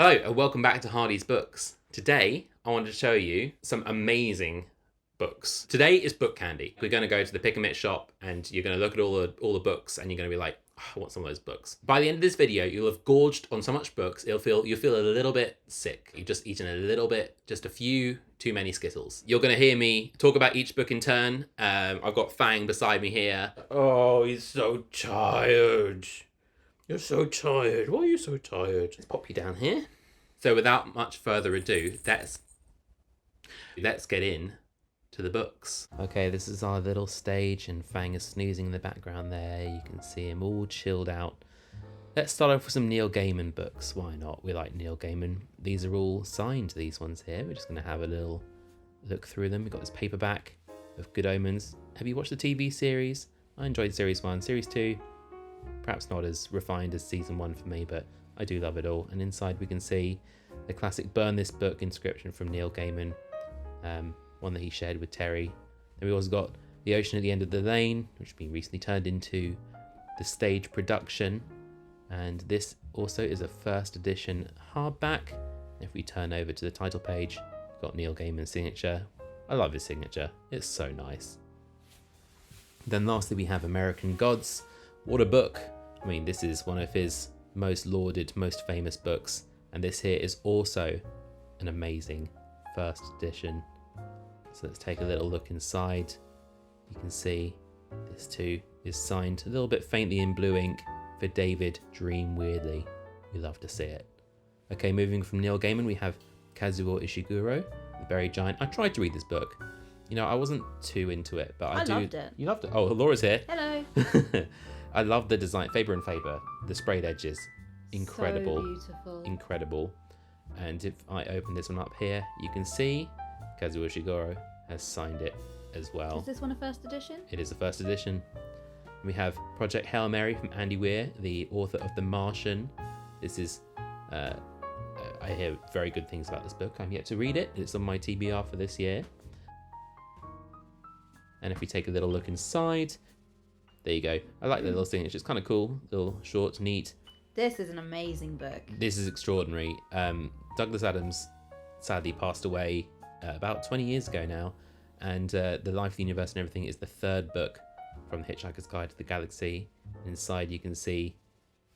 Hello and welcome back to Hardy's Books. Today I wanted to show you some amazing books. Today is book candy. We're going to go to the Pick and Mix shop and you're going to look at all the books and you're going to be like, oh, I want some of those books. By the end of this video, you'll have gorged on so much books, you'll feel a little bit sick. You've just eaten a little bit, just a few too many Skittles. You're going to hear me talk about each book in turn. I've got Fang beside me here. Oh, he's so tired. You're so tired. Why are you so tired? Let's pop you down here. So without much further ado, let's get in to the books. Okay, this is our little stage and Fang is snoozing in the background there. You can see him all chilled out. Let's start off with some Neil Gaiman books. Why not? We like Neil Gaiman. These are all signed, these ones here. We're just going to have a little look through them. We've got this paperback of Good Omens. Have you watched the TV series? I enjoyed Series 1. Series 2, perhaps not as refined as Season 1 for me, but I do love it all. And inside we can see the classic Burn This Book inscription from Neil Gaiman, one that he shared with Terry. Then we also got The Ocean at the End of the Lane, which has been recently turned into the stage production. And this also is a first edition hardback. If we turn over to the title page, we've got Neil Gaiman's signature. I love his signature. It's so nice. Then lastly we have American Gods. What a book. I mean, this is one of his most lauded, most famous books. And this here is also an amazing first edition. So let's take a little look inside. You can see this too is signed a little bit faintly in blue ink for David Dream Weirdly. We love to see it. Okay, moving from Neil Gaiman, we have Kazuo Ishiguro, The Buried Giant. I tried to read this book. You know, I wasn't too into it, but I loved it. You loved it? Oh, Laura's here. Hello. I love the design, Faber and Faber, the sprayed edges, incredible, So beautiful. incredible. And if I open this one up here, you can see Kazuo Ishiguro has signed it as well. Is this one a first edition? It is a first edition. We have Project Hail Mary from Andy Weir, the author of The Martian. This is, I hear very good things about this book. I'm yet to read it. It's on my TBR for this year. And if we take a little look inside, there you go. I like the little signature. It's kind of cool. Little short, neat. This is an amazing book. This is extraordinary. Douglas Adams sadly passed away about 20 years ago now. And The Life of the Universe and Everything is the third book from The Hitchhiker's Guide to the Galaxy. Inside you can see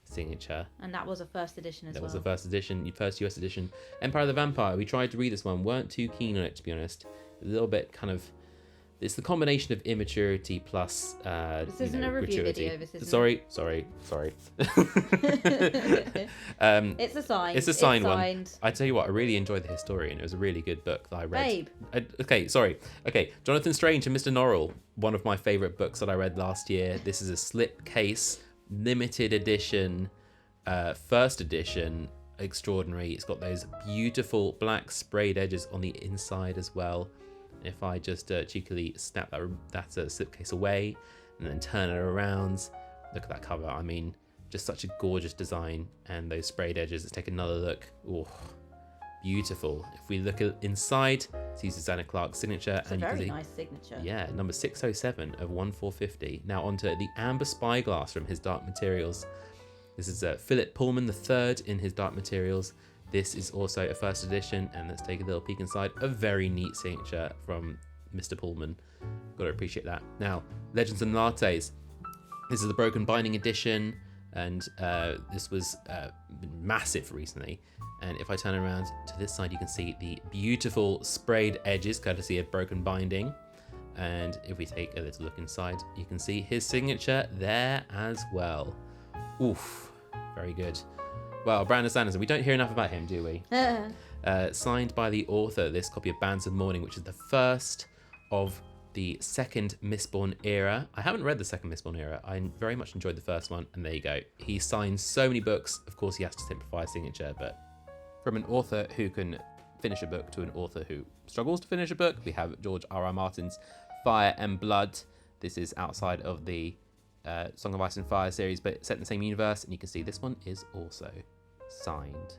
signature. And that was a first edition as well. That was the first edition, first US edition. Empire of the Vampire. We tried to read this one. Weren't too keen on it, to be honest. A little bit kind of... It's the combination of immaturity plus This isn't a review gratuity. video. This isn't. Sorry. It's a sign. It's a signed one. Signed. I tell you what, I really enjoyed The Historian. It was a really good book that I read. Babe. Okay, Jonathan Strange and Mr. Norrell, one of my favourite books that I read last year. This is a slipcase, limited edition, first edition, extraordinary. It's got those beautiful black sprayed edges on the inside as well. If I just cheekily snap that slipcase away and then turn it around, look at that cover. I mean, just such a gorgeous design, and those sprayed edges. Let's take another look. Oh, beautiful. If we look inside, see Susannah Clarke's signature. It's a very nice signature. Yeah, number 607 of 1450. Now onto the Amber Spyglass from his Dark Materials. This is Philip Pullman III in his Dark Materials. This is also a first edition, and let's take a little peek inside. A very neat signature from Mr. Pullman. Got to appreciate that. Now, Legends and Lattes. This is the Broken Binding edition, and this was massive recently. And if I turn around to this side, you can see the beautiful sprayed edges, courtesy of Broken Binding. And if we take a little look inside, you can see his signature there as well. Oof, very good. Well, Brandon Sanderson, we don't hear enough about him, do we? Signed by the author, this copy of Bands of Mourning, which is the first of the second Mistborn era. I haven't read the second Mistborn era. I very much enjoyed the first one, and there you go. He signs so many books. Of course, he has to simplify his signature, but from an author who can finish a book to an author who struggles to finish a book, we have George R.R. Martin's Fire and Blood. This is outside of the Song of Ice and Fire series, but set in the same universe, and you can see this one is also signed.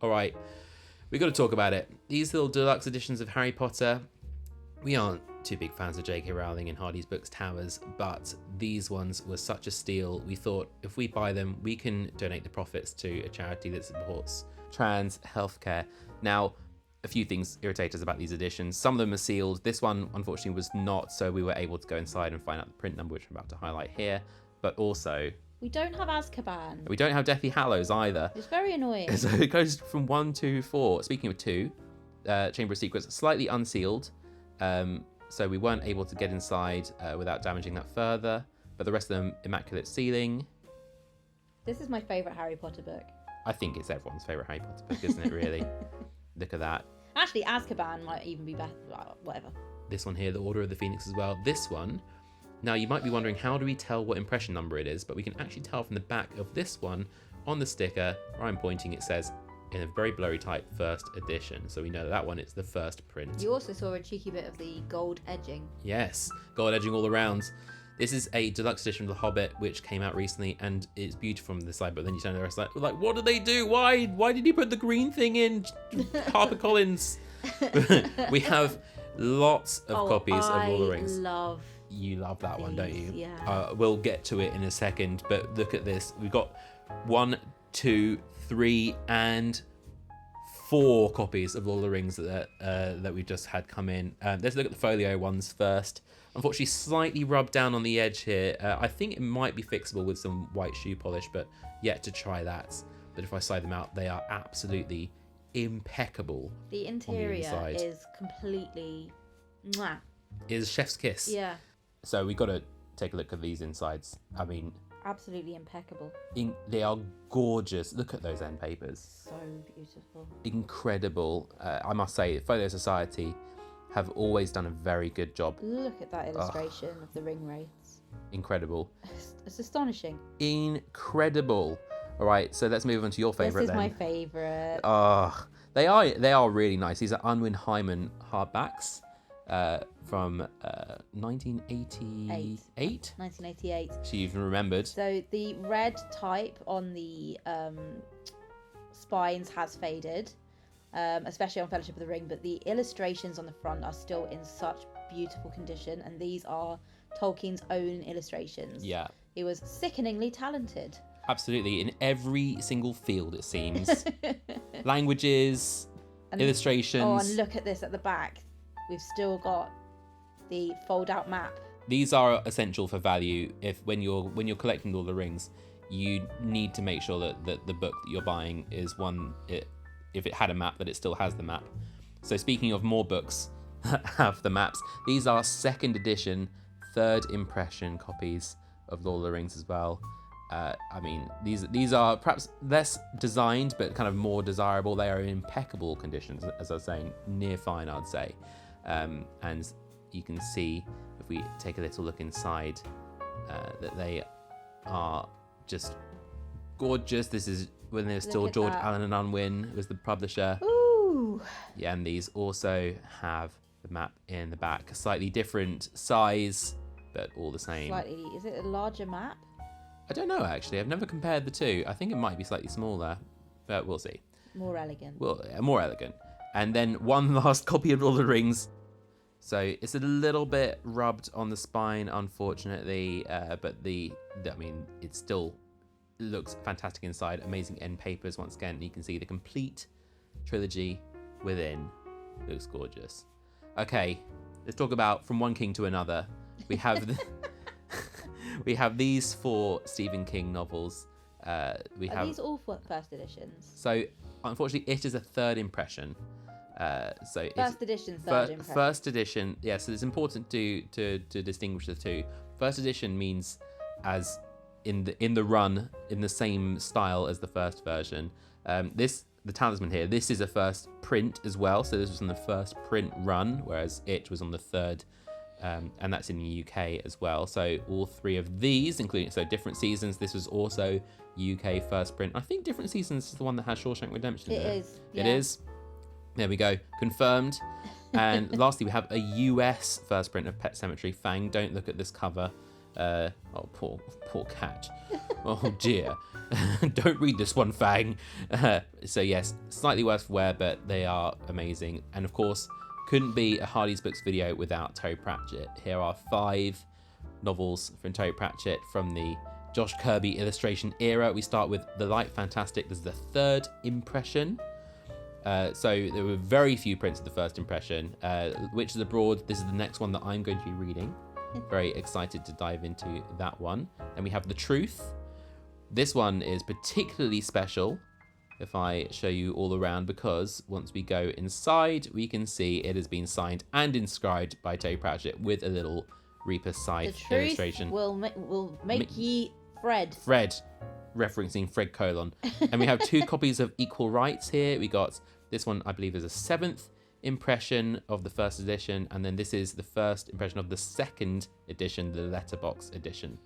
All right, we got to talk about it. These little deluxe editions of Harry Potter, We aren't too big fans of J.K. Rowling and Hardy's books Towers, but these ones were such a steal. We thought if we buy them, we can donate the profits to a charity that supports trans healthcare. Now, a few things irritate us about these editions. Some of them are sealed. This one, unfortunately, was not, so we were able to go inside and find out the print number, which I'm about to highlight here. But also, we don't have Azkaban. We don't have Deathly Hallows either. It's very annoying. So it goes from 1 to 4. Speaking of 2, Chamber of Secrets, slightly unsealed. So we weren't able to get inside without damaging that further. But the rest of them, immaculate sealing. This is my favourite Harry Potter book. I think it's everyone's favourite Harry Potter book, isn't it, really? Look at that. Actually, Azkaban might even be better. Whatever. This one here, the Order of the Phoenix as well. This one, now you might be wondering, how do we tell what impression number it is? But we can actually tell from the back of this one on the sticker, where I'm pointing, it says, in a very blurry type, first edition. So we know that one, it's the first print. You also saw a cheeky bit of the gold edging. Yes, gold edging all around. This is a deluxe edition of The Hobbit, which came out recently, and it's beautiful from the side, but then you turn to the rest, like, what did they do? Why did you put the green thing in? HarperCollins. We have lots of copies of Lord of the Rings. You love that one, don't you? Yeah. We'll get to it in a second, but look at this. We've got 1, 2, 3, and 4 copies of Lord of the Rings that we've just had come in. Let's look at the folio ones first. Unfortunately, slightly rubbed down on the edge here. I think it might be fixable with some white shoe polish, but yet to try that. But if I side them out, they are absolutely impeccable. The interior is completely mwah. Is chef's kiss. Yeah. So we got to take a look at these insides. I mean, absolutely impeccable. They are gorgeous. Look at those end papers. So beautiful. Incredible. I must say, Folio Society have always done a very good job. Look at that illustration of the ring wraiths. Incredible. It's astonishing. Incredible. All right, so let's move on to your favourite then. This is my favourite. They are really nice. These are Unwin Hyman hardbacks from 1988. 1988. She even remembered. So the red type on the spines has faded. Especially on Fellowship of the Ring, but the illustrations on the front are still in such beautiful condition, and these are Tolkien's own illustrations. Yeah. He was sickeningly talented. Absolutely, in every single field, it seems. Languages, illustrations. Oh, and look at this at the back. We've still got the fold-out map. These are essential for value. When you're collecting Lord of the Rings, you need to make sure that the book that you're buying is one. If it had a map, that it still has the map. So speaking of more books that have the maps, these are 2nd edition, 3rd impression copies of Lord of the Rings as well. I mean, these are perhaps less designed, but kind of more desirable. They are in impeccable conditions, as I was saying, near fine, I'd say. And you can see, if we take a little look inside, that they are just gorgeous. This is when there's still George Allen and Unwin was the publisher. Ooh. Yeah, and these also have the map in the back. A slightly different size, but all the same. Slightly. Is it a larger map? I don't know, actually. I've never compared the two. I think it might be slightly smaller, but we'll see. More elegant. Well, more elegant. And then one last copy of Lord of the Rings. So it's a little bit rubbed on the spine, unfortunately, but it still looks fantastic inside. Amazing end papers once again. You can see the complete trilogy within. Looks gorgeous. Okay, let's talk about From One King to Another. We have we have these 4 Stephen King novels. Are these all first editions? So unfortunately, it is a 3rd impression. First edition, 3rd impression. First edition, yeah. So it's important to distinguish the two. First edition means as in the run, in the same style as the first version. The Talisman here, this is a first print as well. So this was on the first print run, whereas it was on the 3rd, and that's in the UK as well. So all 3 of these, including Different Seasons, this was also UK first print. I think Different Seasons is the one that has Shawshank Redemption in it. It is. Yeah. It is. There we go. Confirmed. And lastly, we have a US first print of Pet Sematary. Fang, don't look at this cover. Oh, poor cat. Oh dear. Don't read this one, Fang. So yes, slightly worse for wear, but they are amazing. And of course, couldn't be a Hardy's Books video without Terry Pratchett. Here are 5 novels from Terry Pratchett from the Josh Kirby illustration era. We start with The Light Fantastic. This is the 3rd impression. So there were very few prints of the first impression. Witches Abroad, this is the next one that I'm going to be reading. Very excited to dive into that one. Then we have The Truth. This one is particularly special if I show you all around, because once we go inside, we can see it has been signed and inscribed by Terry Pratchett with a little Reaper Scythe illustration. Will make ye Fred. Fred, referencing Fred Colon. And we have 2 copies of Equal Rights here. We got this one, I believe, is a 7th impression of the 1st edition, and then this is the 1st impression of the 2nd edition, the letterbox edition.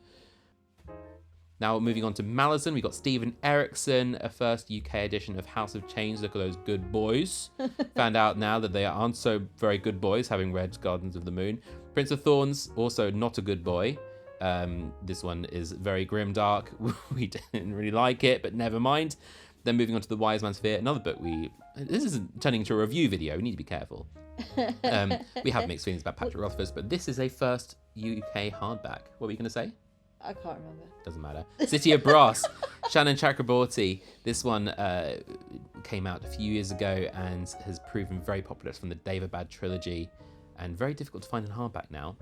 Now moving on to Malazan, we got Stephen Erickson, a 1st UK edition of House of Chains. Look at those good boys. Found out now that they aren't so very good boys, having read Gardens of the Moon. Prince of Thorns, also not a good boy. This one is very grimdark. We didn't really like it, but never mind. Then moving on to The Wise Man's Fear, another book this isn't turning into a review video, we need to be careful. We have mixed feelings about Patrick Rothfuss, but this is a 1st UK hardback. What were you going to say? I can't remember. Doesn't matter. City of Brass, Shannon Chakraborty. This one came out a few years ago and has proven very popular. It's from the Daevabad trilogy and very difficult to find in hardback now.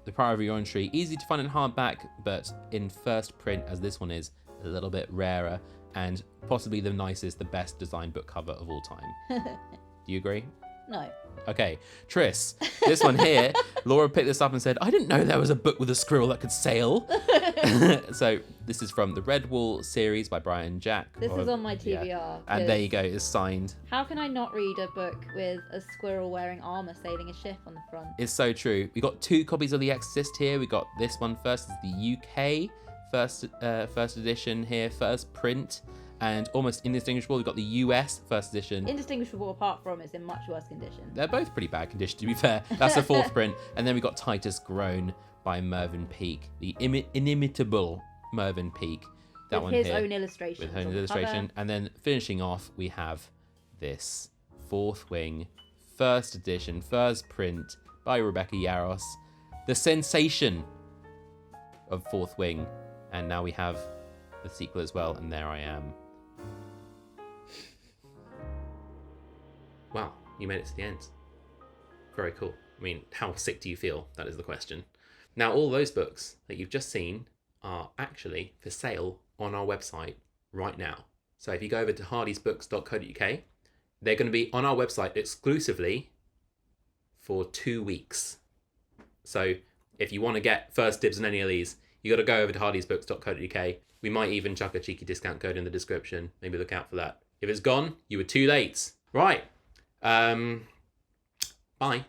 The Prior of Yorentree, easy to find in hardback, but in first print, as this one is, a little bit rarer and possibly the nicest, the best designed book cover of all time. Do you agree? No. Okay, Triss. This one here, Laura picked this up and said, I didn't know there was a book with a squirrel that could sail. So this is from the Redwall series by Brian Jack. This is on my TBR. Yeah. And there you go, it's signed. How can I not read a book with a squirrel wearing armour sailing a ship on the front? It's so true. We got 2 copies of The Exorcist here. We got this one first, it's the UK first edition here, first print. And almost indistinguishable, we've got the US first edition. Indistinguishable apart from it's in much worse condition. They're both pretty bad condition, to be fair. That's the 4th print. And then we got Titus Grown by Mervyn Peake, the inimitable Mervyn Peake. That with one his here, own illustration. with his own illustration. And then finishing off, we have this 4th Wing, first edition, first print by Rebecca Yarros. The sensation of 4th Wing. And now we have the sequel as well, and there I am. Wow, you made it to the end. Very cool. I mean, how sick do you feel? That is the question. Now, all those books that you've just seen are actually for sale on our website right now. So if you go over to hardysbooks.co.uk, they're going to be on our website exclusively for 2 weeks. So if you want to get first dibs on any of these, you got to go over to hardysbooks.co.uk. We might even chuck a cheeky discount code in the description. Maybe look out for that. If it's gone, you were too late. Right. Bye.